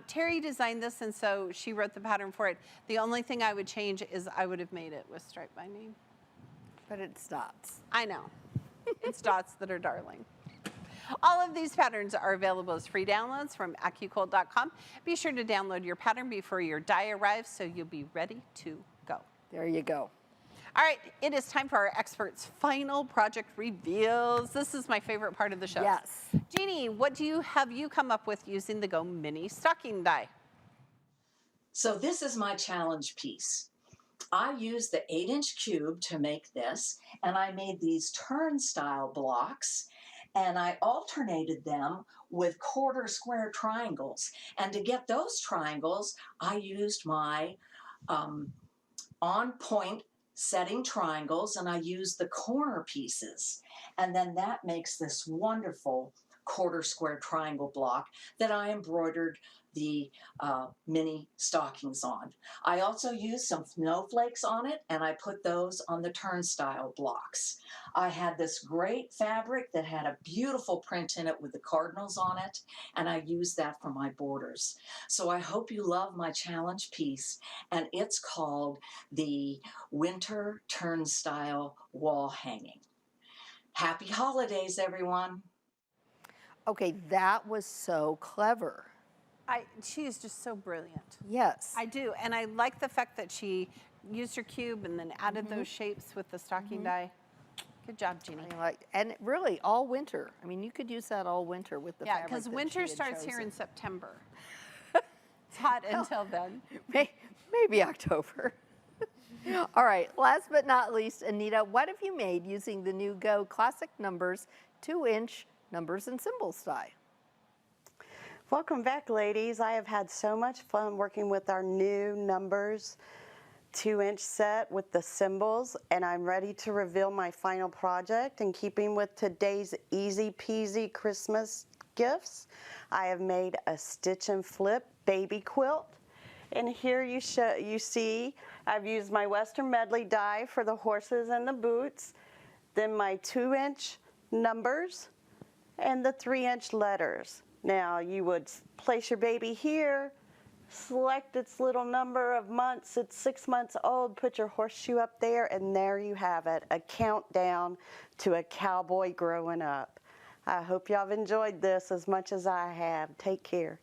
Terry designed this, and so she wrote the pattern for it. The only thing I would change is I would have made it with stripe binding. But it's dots. I know. It's dots that are darling. All of these patterns are available as free downloads from AccuCold.com. Be sure to download your pattern before your die arrives so you'll be ready to go. There you go. All right, it is time for our experts' final project reveals. This is my favorite part of the show. Yes. Jeannie, what have you come up with using the Go Mini stocking die? So this is my challenge piece. I used the 8-inch cube to make this, and I made these turnstile blocks, and I alternated them with quarter square triangles. And to get those triangles, I used my on-point setting triangles, and I used the corner pieces. And then that makes this wonderful quarter square triangle block that I embroidered the mini stockings on. I also used some snowflakes on it, and I put those on the turnstile blocks. I had this great fabric that had a beautiful print in it with the cardinals on it, and I used that for my borders. So I hope you love my challenge piece, and it's called the Winter Turnstile Wall Hanging. Happy holidays, everyone. Okay, that was so clever. She is just so brilliant. Yes. I do, and I like the fact that she used her cube and then added those shapes with the stocking die. Good job, Jeannie. And really all winter. I mean, you could use that all winter with the fabric because that winter she had starts here chosen. in September. It's hot until then. Maybe October. All right, last but not least, Anita, what have you made using the new Go Classic Numbers 2-inch numbers and symbols die? Welcome back, ladies. I have had so much fun working with our new numbers 2-inch set with the symbols, and I'm ready to reveal my final project. In keeping with today's easy peasy Christmas gifts, I have made a stitch and flip baby quilt. And here you see I've used my Western Medley die for the horses and the boots, then my 2-inch numbers, and the 3-inch letters. Now you would place your baby here, select its little number of months, it's 6 months old, put your horseshoe up there, and there you have it, a countdown to a cowboy growing up. I hope y'all have enjoyed this as much as I have. Take care.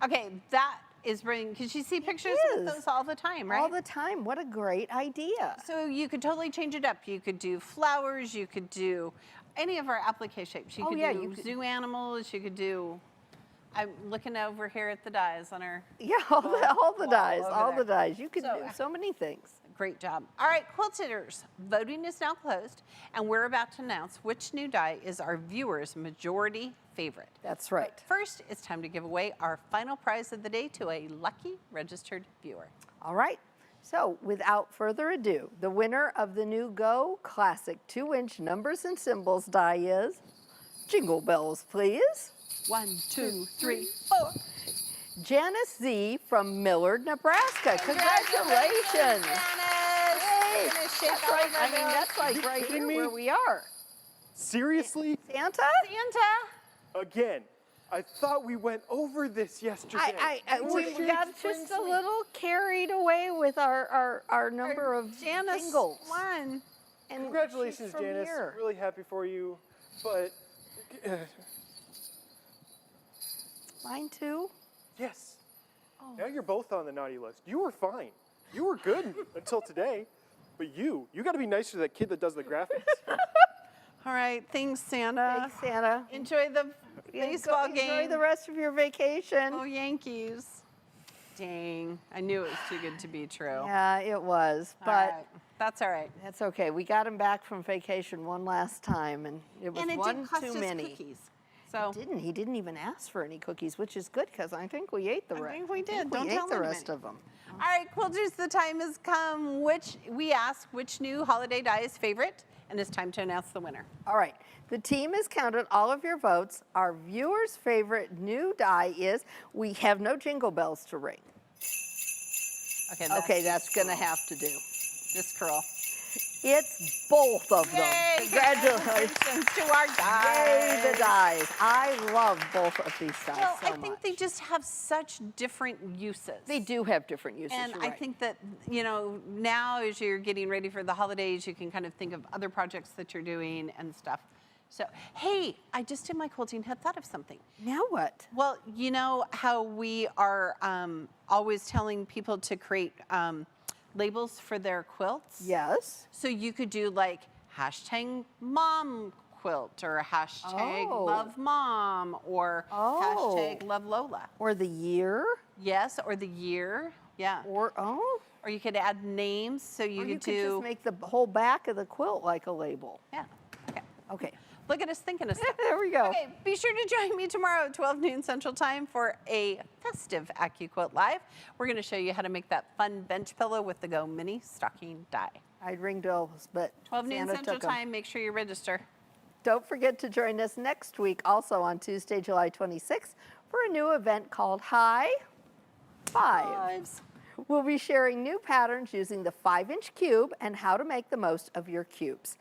Okay, that is brilliant, because you see pictures with those all the time, right? All the time. What a great idea. So you could totally change it up. You could do flowers, you could do any of our applique shapes. You could do zoo animals, you could do, I'm looking over here at the dies on our all the dies, over all there. the dies. You can do so many things. Great job. All right, quilters, voting is now closed, and we're about to announce which new die is our viewers' majority favorite. That's right. But first, it's time to give away our final prize of the day to a lucky registered viewer. All right. So without further ado, the winner of the new Go Classic 2-inch numbers and symbols die is, jingle bells please, 1, 2, 3, 4. Janice Z from Millard, Nebraska. Congratulations. Janice! Hey, that's right. I mean, that's like right here kidding me? where we are. Seriously? Santa? Santa! Again. I thought we went over this yesterday. We got just a little carried away with our number of Janice jingles. won. And Congratulations, she's from Janice. here. Really happy for you. But, Mine too? yes. Now you're both on the naughty list. You were fine. You were good until today. But you got to be nicer to that kid that does the graphics. All right, thanks, Santa. Thanks, Santa. Enjoy the baseball game. Enjoy the rest of your vacation. Go Yankees. Dang, I knew it was too good to be true. Yeah, it was, All but right, that's all right. that's okay. We got him back from vacation one last time, and it was And it one did cost too us many. cookies. So He didn't even ask for any cookies, which is good because I think we ate the rest. I think we did. We Don't ate tell the him rest any. of them. All right, quilters, the time has come. We ask which new holiday die is favorite, and it's time to announce the winner. All right, the team has counted all of your votes. Our viewers' favorite new die is, we have no jingle bells to ring. Okay, that's going to have to do. Just curl. It's both of them. Yay, Congratulations. to our dies. Yay, the dies. I love both of these dies Well, so I think much. they just have such different uses. They do have different uses. And you're I right. think that, you know, now as you're getting ready for the holidays, you can kind of think of other projects that you're doing and stuff. So, hey, I just in my quilting had thought of something. Now what? Well, you know how we are always telling people to create labels for their quilts? Yes. So you could do like hashtag mom quilt or hashtag Oh. love mom or hashtag love Lola. Or the year. Yes, or the year. Yeah. Or, Or you could add names so you or could you could do. just make the whole back of the quilt like a label. Yeah. Okay. Okay. Look at us thinking of stuff. There we go. Okay, be sure to join me tomorrow at 12 noon Central Time for a festive AccuQuilt Live. We're going to show you how to make that fun bench pillow with the Go Mini Stocking Die. I'd ring bells, but 12 noon Santa Central took 'em. Time, make sure you register. Don't forget to join us next week, also on Tuesday, July 26th, for a new event called High Fives. We'll be sharing new patterns using the 5-inch cube and how to make the most of your cubes.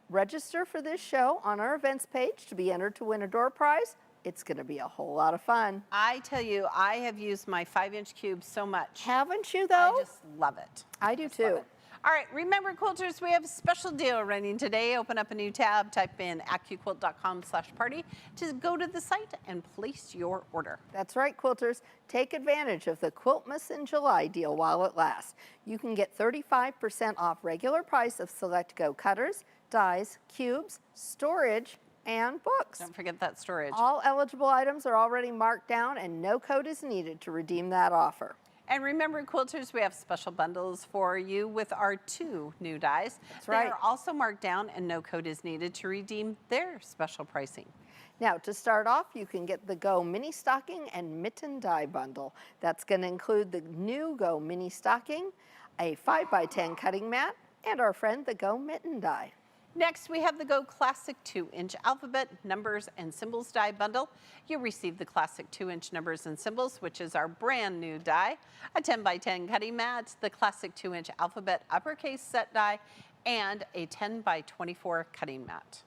Register for this show on our events page to be entered to win a door prize. It's going to be a whole lot of fun. I tell you, I have used my 5-inch cube so much. Haven't you, though? I just love it. I do Love too. it. All right, remember, quilters, we have a special deal running today. Open up a new tab, type in accuquilt.com/party to go to the site and place your order. That's right, quilters. Take advantage of the Quiltmas in July deal while it lasts. You can get 35% off regular price of select Go cutters, dies, cubes, storage, and books. Don't forget that storage. All eligible items are already marked down and no code is needed to redeem that offer. And remember, quilters, we have special bundles for you with our 2 new dies. That's right. They are also marked down and no code is needed to redeem their special pricing. Now, to start off, you can get the Go Mini Stocking and Mitten Die Bundle. That's going to include the new Go Mini Stocking, a 5x10 cutting mat, and our friend the Go Mitten Die. Next, we have the Go Classic 2-inch alphabet, numbers, and symbols die bundle. You'll receive the Classic 2-inch numbers and symbols, which is our brand new die, a 10x10 cutting mat, the Classic 2-inch alphabet uppercase set die, and a 10x24 cutting mat.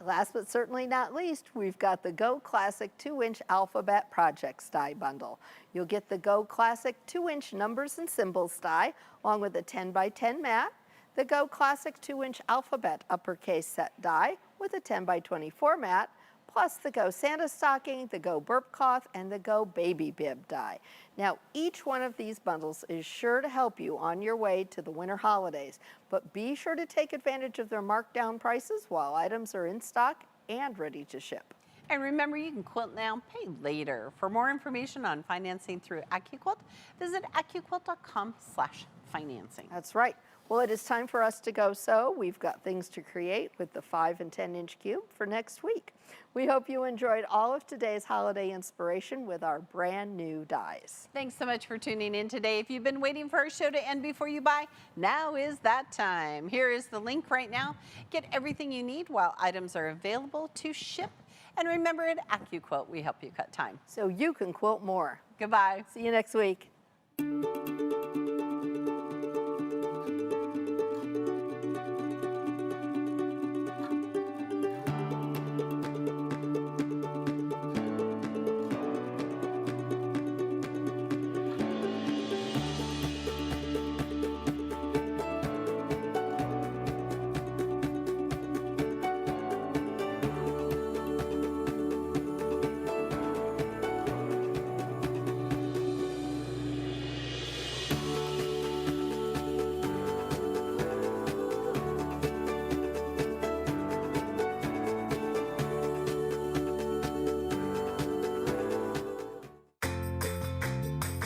Last but certainly not least, we've got the Go Classic 2-inch Alphabet Projects Die Bundle. You'll get the Go Classic 2-inch numbers and symbols die, along with a 10x10 mat, the Go Classic 2-inch Alphabet Uppercase Set die with a 10x24 mat, plus the Go Santa Stocking, the Go Burp Cloth, and the Go Baby Bib die. Now, each one of these bundles is sure to help you on your way to the winter holidays, but be sure to take advantage of their markdown prices while items are in stock and ready to ship. And remember, you can quilt now, pay later. For more information on financing through AccuQuilt, visit accuquilt.com/financing. That's right. Well, it is time for us to go sew. We've got things to create with the 5 and 10-inch cube for next week. We hope you enjoyed all of today's holiday inspiration with our brand new dies. Thanks so much for tuning in today. If you've been waiting for our show to end before you buy, now is that time. Here is the link right now. Get everything you need while items are available to ship. And remember, at AccuQuilt, we help you cut time. So you can quilt more. Goodbye. See you next week.